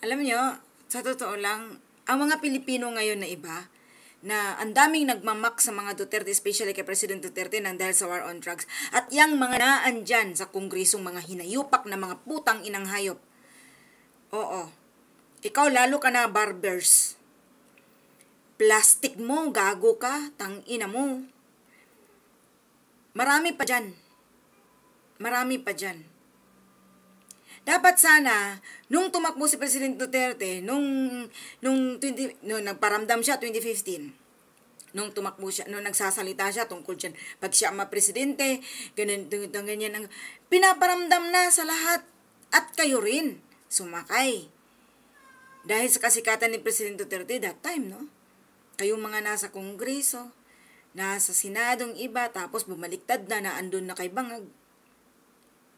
Alam nyo, sa totoo lang, ang mga Pilipino ngayon na iba, na ang daming nagmamak sa mga Duterte, especially kay President Duterte, nang dahil sa war on drugs. At yang mga naan dyan sa kongresong mga hinayupak na mga putang inang hayop. Oo. Ikaw lalo ka na barbers. Plastic mo, gago ka, tangina mo. Marami pa dyan. Marami pa dyan. Dapat sana, nung tumakbo si President Duterte, nung nagparamdam siya 2015, nung tumakbo siya, nung nagsasalita siya tungkol dyan, pag siya ma-presidente, ganyan, pinaparamdam na sa lahat. At kayo rin, sumakay. Dahil sa kasikatan ni President Duterte that time, no? Kayong mga nasa Kongreso, nasa Senadong iba, tapos bumaliktad na andun na kay Bangag.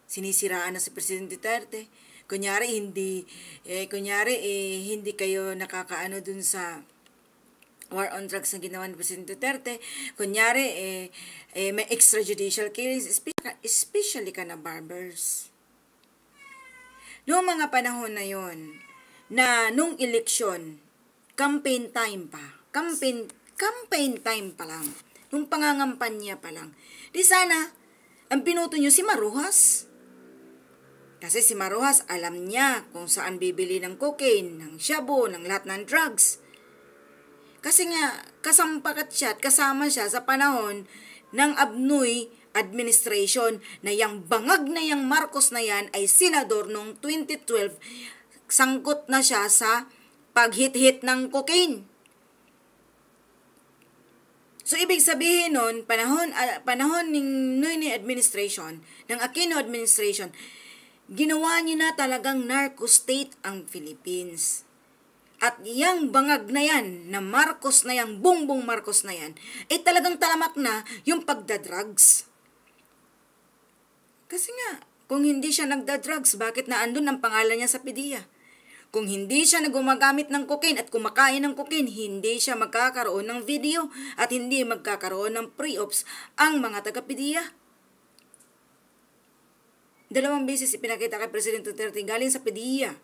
Sinisiraan na si President Duterte. Kunyari hindi kayo nakakaano dun sa war on drugs na ginawa ni President Duterte. Kunyari may extrajudicial killings, especially ka na barbers. Noong mga panahon na yon, na nung eleksyon, campaign time time pa lang, nung pangangampanya pa lang, di sana ang pinuto nyo si Maruhas. Kasi si Maruhas, alam niya kung saan bibili ng cocaine, ng shabu, ng lahat ng drugs. Kasi nga, kasampakat siya at kasama siya sa panahon ng Abnoy administration na yang bangag na yang Marcos na yan ay senador noong 2012, sangkot na siya sa paghit-hit ng cocaine. So, ibig sabihin nun, panahon ng Noynoy administration, ng Aquino administration, ginawa niya na talagang narco state ang Philippines. At yang bangag na yan, na Marcos na yan, Bongbong Marcos na yan, ay talagang talamak na yung pagdadrugs. Kasi nga, kung hindi siya nagdadrugs, bakit naandun ang pangalan niya sa PDEA? Kung hindi siya gumagamit ng cocaine at kumakain ng cocaine, hindi siya magkakaroon ng video at hindi magkakaroon ng pre-ops ang mga taga-PDEA. 2 beses ipinakita kay President Duterte galing sa PDEA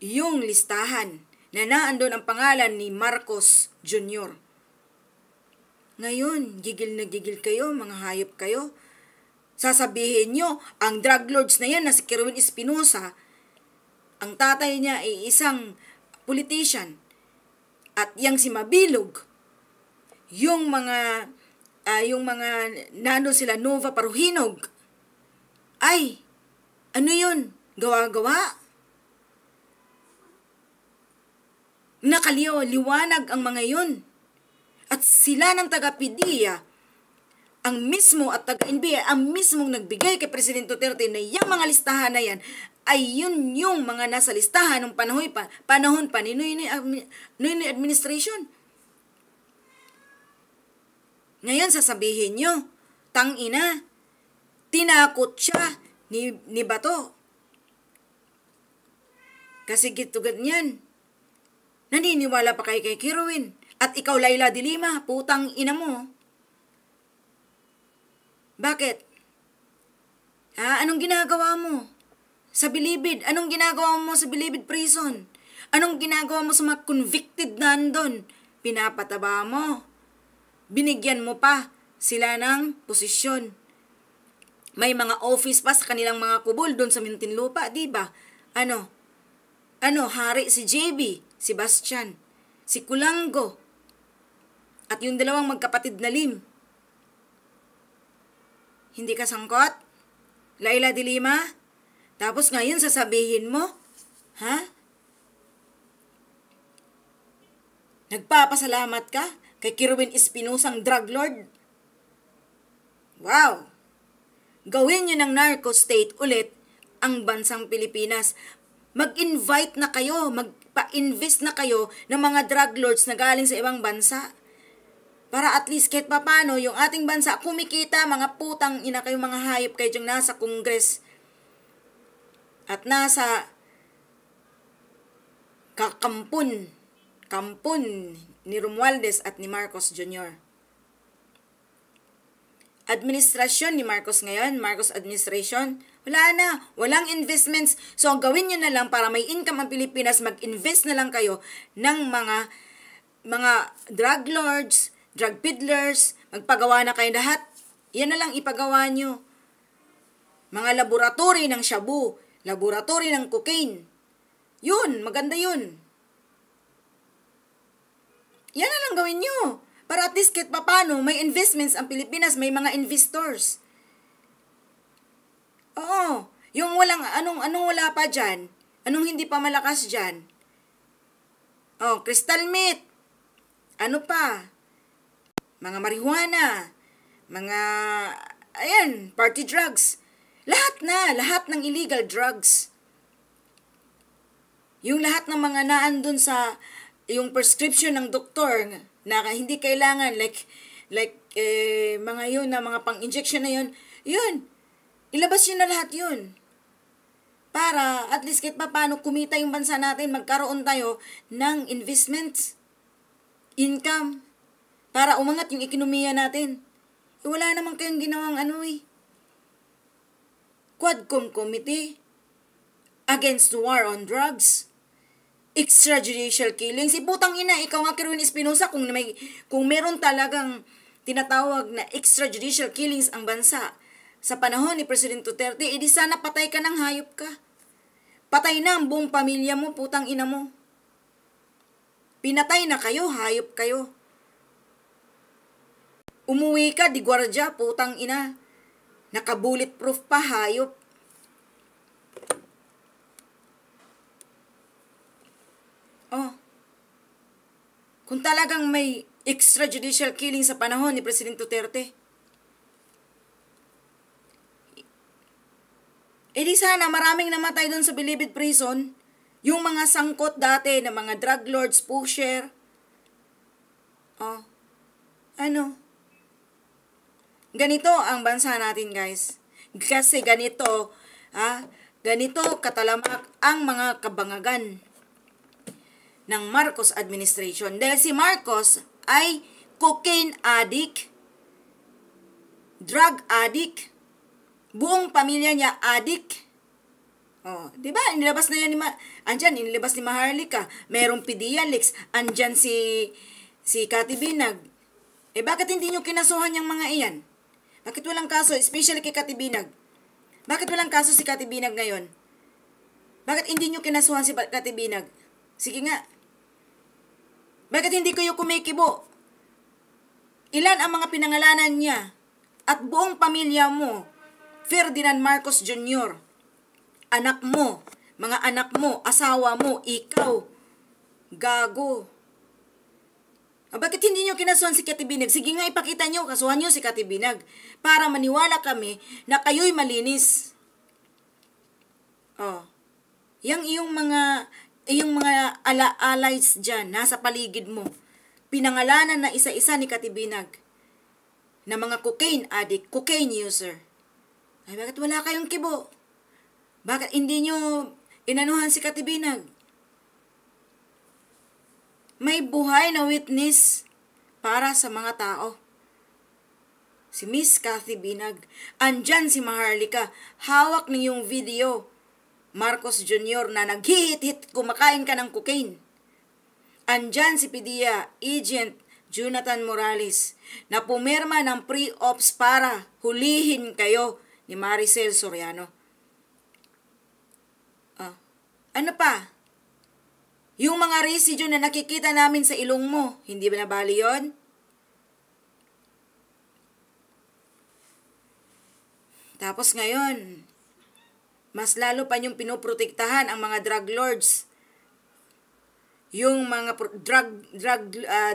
yung listahan na naandun ang pangalan ni Marcos Jr. Ngayon, gigil na gigil kayo, mga hayop kayo. Sasabihin nyo, ang drug lords na yan na si Kerwin Espinosa, ang tatay niya ay isang politician. At yang si Mabilog, yung mga nandun sila Nova Paruhinog, ay, ano yun? Gawa-gawa? Nakaliwanag ang mga yun. At sila ng taga-PDEA, ang mismo at taga-NBI, ang mismong nagbigay kay President Duterte na yung mga listahan na yan, ay yun yung mga nasa listahan ng panahon pa ni Noynoy administration. Ngayon sasabihin nyo, tangina, tinakot siya ni Bato. Kasi gito ganyan. Naniniwala pa kay Kerwin. At ikaw, Laila de Lima, putang ina mo. Bakit? Anong ginagawa mo sa Bilibid? Anong ginagawa mo sa Bilibid prison? Anong ginagawa mo sa mga convicted nandun? Pinapataba mo. Binigyan mo pa sila ng posisyon. May mga office pa sa kanilang mga kubol doon sa Muntinlupa, di ba? Hari si JB, si Bastian, si Kulango, at yung dalawang magkapatid na Lim. Hindi ka sangkot? Laila de Lima? Tapos ngayon sasabihin mo, nagpapasalamat ka kay Kerwin Espinosang drug lord? Wow! Gawin nyo ng narco state ulit ang bansang Pilipinas. Mag-invite na kayo, magpa-invest na kayo ng mga drug lords na galing sa ibang bansa. Para at least kahit papano yung ating bansa kumikita, mga putang ina kayo, mga hayop kayo yung nasa Congress at nasa kampun ni Romualdez at ni Marcos Jr. Administrasyon ni Marcos ngayon, Marcos administration, Wala na. Walang investments. So, ang gawin nyo na lang para may income ang Pilipinas, mag-invest na lang kayo ng mga drug lords, drug peddlers, magpagawa na kayo lahat. Yan na lang ipagawa nyo. Mga laboratory ng shabu, laboratory ng cocaine. Yun, maganda yun. Yan na lang gawin nyo. Para at least kahit papano, may investments ang Pilipinas, may mga investors. Oo, yung anong wala pa dyan, anong hindi pa malakas dyan. Oh, crystal meth. Ano pa? Mga marijuana, mga, party drugs. Lahat ng illegal drugs. Yung lahat ng mga naandun sa, yung prescription ng doktor, na hindi kailangan, mga yun, na mga pang-injection na yun, ilabas yun na lahat yun. Para at least kahit pa paano kumita yung bansa natin, magkaroon tayo ng investments, income, para umangat yung ekonomiya natin. Wala naman kayong ginawang Quadcom Committee against war on drugs, extrajudicial killings. Putang ina, ikaw nga Kerwin Espinosa, kung meron talagang tinatawag na extrajudicial killings ang bansa sa panahon ni President Duterte, edi sana patay ka ng hayop ka. Patay na ang buong pamilya mo, putang ina mo. Pinatay na kayo, hayop kayo. Umuwi ka, di gwardya, putang ina. Naka-bulletproof pa, hayop. Oh. Kung talagang may extrajudicial killing sa panahon ni President Duterte, di sana maraming namatay doon sa Bilibid Prison, yung mga sangkot dati na mga drug lords, pusher. Oh. Ganito ang bansa natin, guys. Kasi ganito katalamak ang mga kabangagan ng Marcos administration. Dahil si Marcos ay cocaine addict, drug addict, buong pamilya niya addict. Oh, 'di ba? Inilabas na yan inilabas ni Maharlika. Merong Pedialix, andyan si Cathy Binag. Bakit hindi niyo kinasuhan yung mga iyan? Bakit walang kaso, especially kay Cathy Binag? Bakit walang kaso si Cathy Binag ngayon? Bakit hindi niyo kinasuhan si Cathy Binag? Sige nga. Bakit hindi kayo kumikibo? Ilan ang mga pinangalanan niya at buong pamilya mo? Ferdinand Marcos Jr., anak mo, mga anak mo, asawa mo, ikaw, gago. Bakit hindi nyo kinasuhan si Cathy Binag? Sige nga, ipakita nyo, kasuhan nyo si Cathy Binag para maniwala kami na kayo'y malinis. Oh. Iyong mga allies dyan, nasa paligid mo, pinangalanan na isa-isa ni Cathy Binag na mga cocaine addict, cocaine user. Ay, bakit wala kayong kibo? Bakit hindi nyo inanuhan si Cathy Binag? May buhay na witness para sa mga tao. Si Miss Cathy Binag. Andyan si Maharlika. Hawak na yung video. Marcos Jr. na naghihit-hit kumakain ka ng cocaine. Andyan si PDEA Agent Jonathan Morales na pumirma ng pre-ops para hulihin kayo ni Maricel Soriano. Ano pa? Yung mga residue na nakikita namin sa ilong mo, hindi ba nabali yun? Tapos ngayon, mas lalo pa yung pinoprotektahan ang mga drug lords. Yung mga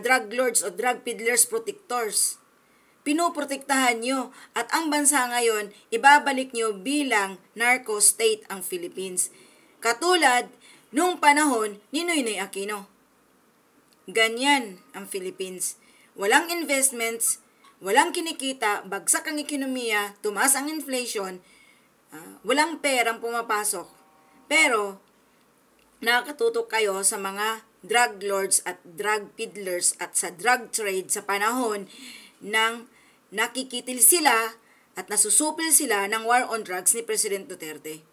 drug lords o drug peddlers protectors. Pinoprotektahan nyo at ang bansa ngayon, ibabalik nyo bilang narco state ang Philippines. Katulad nung panahon ni Noynoy Aquino. Ganyan ang Philippines. Walang investments, walang kinikita, bagsak ang ekonomiya, tumaas ang inflation, walang perang pumapasok. Pero, nakatutok kayo sa mga drug lords at drug peddlers at sa drug trade sa panahon ng nakikitil sila at nasusupil sila ng war on drugs ni President Duterte.